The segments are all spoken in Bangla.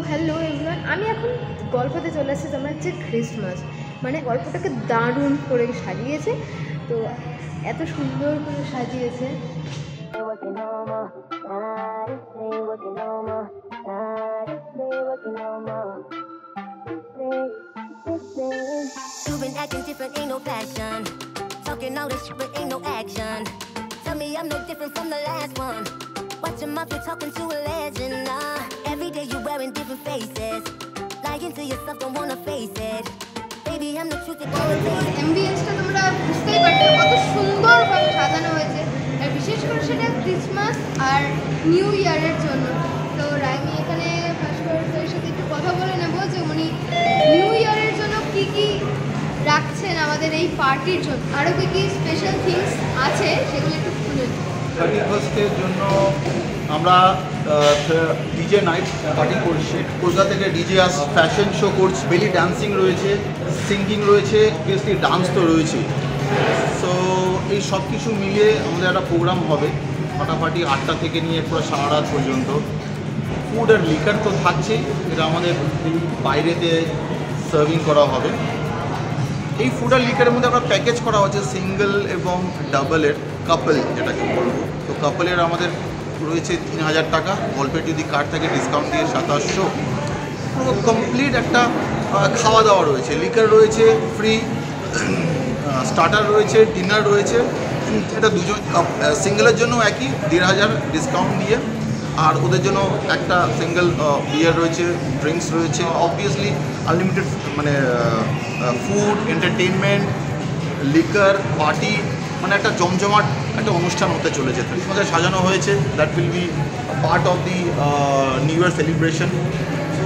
হ্যালো এভরিওয়ান, আমি এখন গল্পতে চলে আসছি। তোমরা হচ্ছে ক্রিসমাস, মানে গল্পটাকে দারুণ করে সাজিয়েছে। তো এত সুন্দর করে সাজিয়েছে। You've been acting different, ain't no passion. Talking all this shit, but ain't no action. Tell me I'm no different from the last one. Watch your mouth, you're talking to a legend. Nah, every day you're wearing different faces. Lying to yourself, don't wanna face it. Baby, I'm the truth, you're gonna taste it. অ্যাম্বিয়েন্সটা তোমরা বুঝতেই পারছো কত সুন্দরভাবে সাজানো হয়েছে, আর বিশেষ করে সেটা ক্রিসমাস আর নিউ ইয়ারের জন্য। তো রাইমি এখানে ভাস্করের সাথে একটু কথা বলে নেবো যে উনি নিউ ইয়ারের জন্য কী কী রাখছেন আমাদের এই পার্টির জন্য, আরও কী কী স্পেশাল থিংস আছে সেগুলো একটু শুনে। 31st জন্য আমরা ডিজে নাইট পার্টি করছি। কলকাতা থেকে ডিজে ফ্যাশন শো করছি, বেলি ডান্সিং রয়েছে, সিঙ্গিং রয়েছে, বেসলি ডান্স তো রয়েছে। সো এই সব কিছু মিলিয়ে আমাদের একটা প্রোগ্রাম হবে ফাটাফাটি 8টা থেকে নিয়ে পুরো সারা রাত পর্যন্ত। ফুড আর লিকার তো থাকছেই, এটা আমাদের বাইরেতে সার্ভিং করা হবে। এই ফুড আর লিকারের মধ্যে আমরা প্যাকেজ করা হচ্ছে সিঙ্গেল এবং ডাবলের, কাপল যেটাকে বলবো। তো কাপলের আমাদের রয়েছে 3000 টাকা, গল্পের যদি কার্ড থাকে ডিসকাউন্ট দিয়ে 2700। পুরো কমপ্লিট একটা খাওয়া দাওয়া রয়েছে, লিকার রয়েছে ফ্রি, স্টার্টার রয়েছে, ডিনার রয়েছে। এটা দুজন সিঙ্গেলের জন্য একই 1500 ডিসকাউন্ট দিয়ে, আর ওদের জন্য একটা সিঙ্গেল বিয়ার রয়েছে, ড্রিঙ্কস রয়েছে, অবভিয়াসলি আনলিমিটেড মানে ফুড, এন্টারটেনমেন্ট, লিকার, পার্টি, মানে একটা জমজমাট একটা অনুষ্ঠান হতে চলেছে। ক্রিসমাসে সাজানো হয়েছে, that will be part of the new year celebration. তো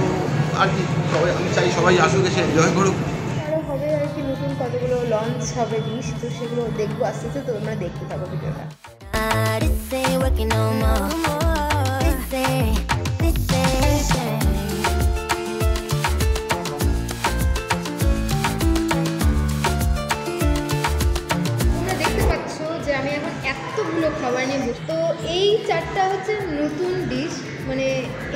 আর কি, সবাই আমি চাই সবাই আসুক, এসে এনজয় করুক। আরও হবে আর কি, নতুন কতগুলো লঞ্চ হবে ডিশ, তো সেগুলো দেখবো আস্তে আস্তে। তো তোমরা দেখতে থাকো ভিডিওটা। This ain't working no more. This ain't. তোমরা দেখতে পাচ্ছ যে আমি এখন এতগুলো খাবার নিয়ে বসি। তো এই 4টা হচ্ছে নতুন ডিশ, মানে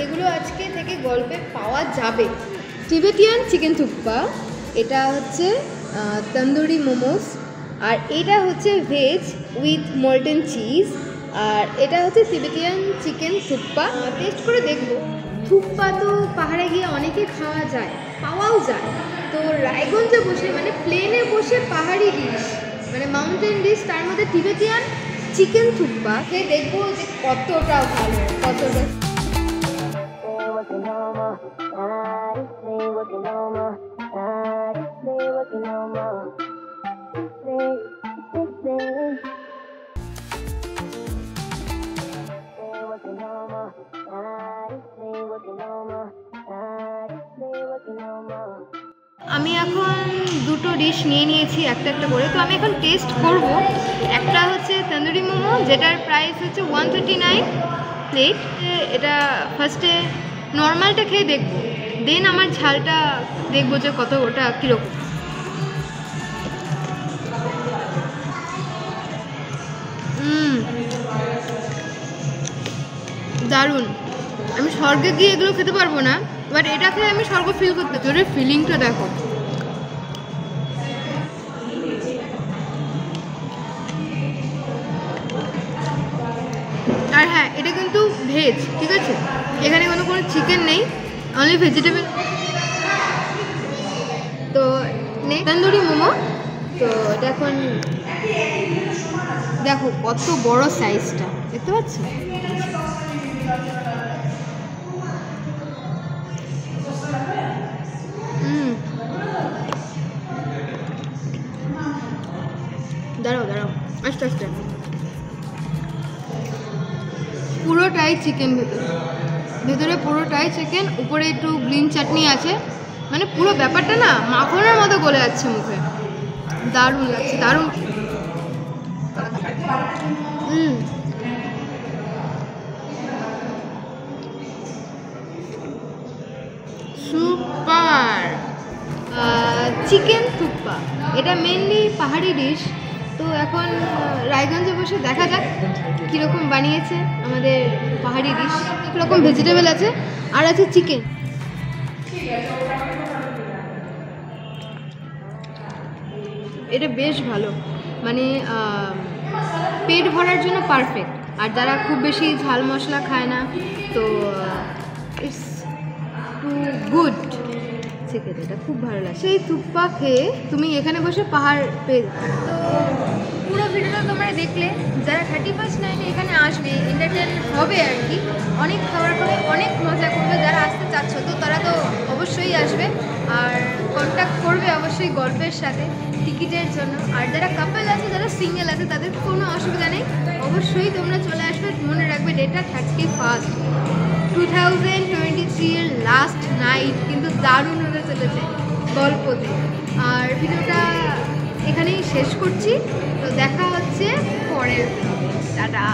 এগুলো আজকে থেকে গল্পে পাওয়া যাবে। টিবেটিয়ান চিকেন থুপ্পা, এটা হচ্ছে তন্দুরি মোমোস, আর এটা হচ্ছে ভেজ উইথ মল্টেন চিজ, আর এটা হচ্ছে তিবেটিয়ান চিকেন থুপ্পা। টেস্ট করে দেখবো। থুপ্পা তো পাহাড়ে গিয়ে অনেকে খাওয়া যায়, পাওয়াও যায়। তো রায়গঞ্জে বসে, মানে প্লেনে বসে পাহাড়ি ডিশ, মানে মাউন্টেন ডিশ, তার মধ্যে তিবেটিয়ান চিকেন থুপ্পা খেয়ে দেখবো যে কতটা ভালো, কতটা। আমি এখন দুটো ডিশ নিয়ে নিয়েছি একটা একটা করে। তো আমি এখন টেস্ট করব। একটা হচ্ছে তন্দুরি মোমো, যেটার প্রাইস হচ্ছে 139 প্লেট। এটা ফার্স্টে নর্মালটা খেয়ে দেখবো, দেন আমার ঝালটা দেখবো যে কত, ওটা কীরকম। দারুণ। আমি স্বর্গে গিয়ে এগুলো খেতে পারবো না, বাট এটা খেয়ে আমি স্বর্গ ফিল করতে পারি। ফিলিংটা দেখো। আর হ্যাঁ, এটা কিন্তু ভেজ, ঠিক আছে? এখানে কোনো চিকেন নেই, অনলি ভেজিটেবল। তো তন্দুরি মোমো, তো এটা এখন দেখো কত বড় সাইজটা, দেখতে পাচ্ছ? দাঁড়াও আস্তে আস্তে। পুরোটাই চিকেন, ভেতরে পুরোটাই চিকেন, উপরে একটু গ্রিন চাটনি আছে, মানে পুরো ব্যাপারটা না মাখনের মতো গলে যাচ্ছে মুখে। দারুণ লাগছে, দারুণ। সুপার। চিকেন থুপ্পা, এটা মেনলি পাহাড়ি ডিশ। তো এখন রায়গঞ্জে বসে দেখা যাক কীরকম বানিয়েছে আমাদের পাহাড়ি ডিশ। কীরকম ভেজিটেবল আছে, আর আছে চিকেন। এটা বেশ ভালো, মানে পেট ভরার জন্য পারফেক্ট। আর যারা খুব বেশি ঝাল মশলা খায় না, তো ইটস টু গুড চিকেন, এটা খুব ভালো লাগে। সেই থুপ্পা খেয়ে তুমি এখানে বসে পাহাড় পেয়ে যাবে। তো পুরো ভিডিওটা তোমরা দেখলে, যারা 31st নাইটে এখানে আসবে, এন্টারটেন হবে আর কি, অনেক খাবার খাবে, অনেক মজা করবে। যারা আসতে চাচ্ছ তো তারা তো অবশ্যই আসবে, আর কন্ট্যাক্ট করবে অবশ্যই গল্পের সাথে টিকিটের জন্য। আর যারা কাপল আছে, যারা সিঙ্গেল আছে, তাদের কোনো অসুবিধা নেই, অবশ্যই তোমরা চলে আসবে। মনে রাখবে ডেটটা 31st 2023 এর লাস্ট নাইট, কিন্তু দারুণ হতে চলেছে গল্পতে। আর ভিডিওটা এখানেই শেষ করছি, তো দেখা হচ্ছে পরের ভিডিওতে। টাটা।